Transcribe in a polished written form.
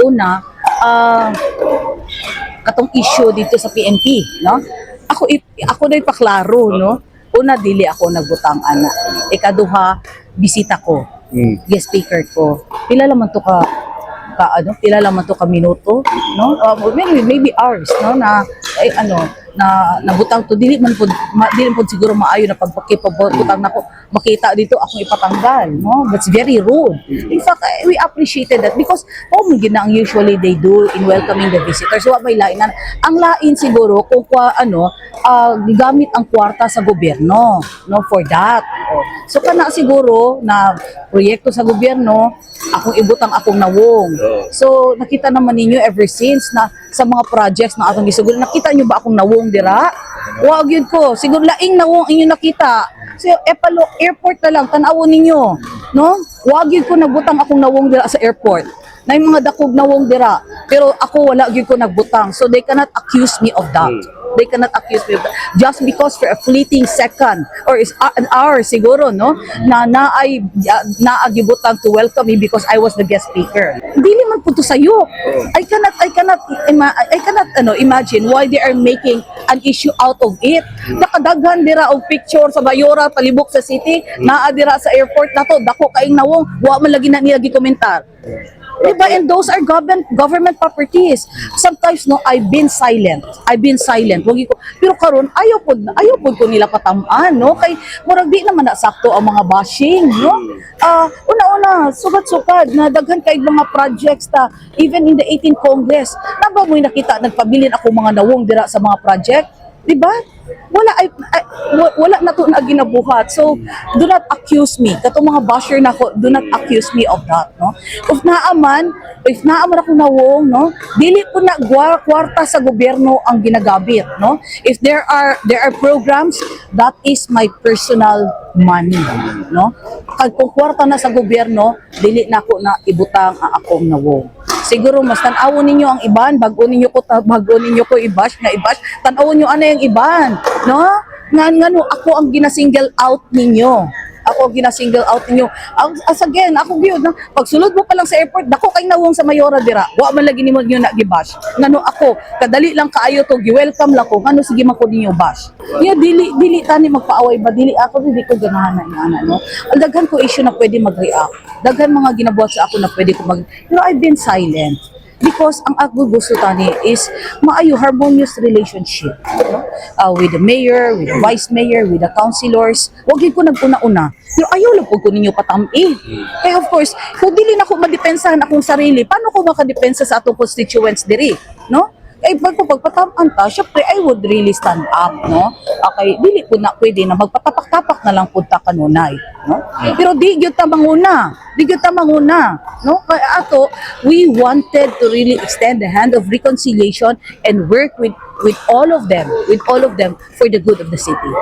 una, katong issue dito sa PNP, no? Ako na ipaklaro, no? Una, dili ako nagbutang ana. Ikaduha, bisita ko. Guest speaker ko. Pila naman to pila naman to ka minuto, no? Maybe hours, no? Na nabutang to, dili man pud siguro maayo na pagpakipabutang nako makita dito akong ipatanggal, no? That's very rude. In fact, we appreciated that because gina ang usually they do in welcoming the visitors. Wa may lain na ang lain siguro kung gigamit ang kwarta sa gobyerno, no, for that. So kana siguro na proyekto sa gobyerno, akong ibutang akong nawong. So nakita naman ninyo ever since na sa mga projects na atong gisugod, nakita nyo ba akong nawong dira? Wag yun ko. Siguro laing nawong inyo nakita. So airport na lang tan-awon ninyo, no? Wag yun ko nagbutang akong nawong dira sa airport. Na yung mga dakog nawong dira, pero ako wala yun ko nagbutang. So they cannot accuse me of that. They cannot accuse me of that. Just because for a fleeting second or an hour siguro, no, na naagibutang to welcome me because I was the guest speaker. Dili man po to sayo. I cannot imagine why they are making an issue out of it. Nakadaghan dira og picture sa Bayora palibok sa city, naa dira sa airport nato dako kaing nawong, wa man lagi na nila gi-komentar. Diba? And those are government properties. Sometimes, no, I've been silent. Wagi ko. Pero karon ayaw pod ko nila patamaan, no? Kay murag di naman nasakto ang mga bashing, no? Una-una, sugat-sugad na daghan kay mga projects ta even in the 18th Congress. Naba mo'y nakita nagpabilin ako mga nawong dira sa mga project, di ba? Wala na to na ginabuhat. So do not accuse me katong mga basher na ko, do not accuse me of that, no? If naaman ako nawong, no, dili po na kwarta sa gobyerno ang ginagamit, no? If there are programs, that is my personal money, no? Kag kung kwarta na sa gobyerno, dili na ako na ibutang ang akong nawong. Siguro mas tan-awon ninyo ang iban, bago ninyo ko i-bash, tan-awon nyo ano yung iban, no? Ngano ako ang gina-single out ninyo. Again, ako gyud na pagsulod mo pa lang sa airport, dako kay nawong sa Mayora dira. Wa man lagi nimo nyo na gibash. Ngano ako, kadali lang kaayo to gi-welcome la ko. Ngano sige man ko ninyo bash. Dili tani magpaaway ba, dili ko ganahan na ana, no. Daghan ko issue na pwede mag-react. Daghan mga ginabuhat sa ako na pwede ko I've been silent. Because ang ako gusto tani is maayo harmonious relationship, no? With the mayor, with the vice mayor, with the councilors. Wag ko naguna-una. Pero ayaw lang po ko ninyo patami. Kaya of course, kung dili na ko madepensahan akong sarili, paano ko makadepensa sa atong constituents diri, no? Pagpatamaan ta, syempre I would really stand up, no? Okay, dili po na pwede na magpatapak-tapak na lang punta kanunay, no? Pero di gyud ta manguna, no? Kaya ato, we wanted to really extend the hand of reconciliation and work with all of them for the good of the city.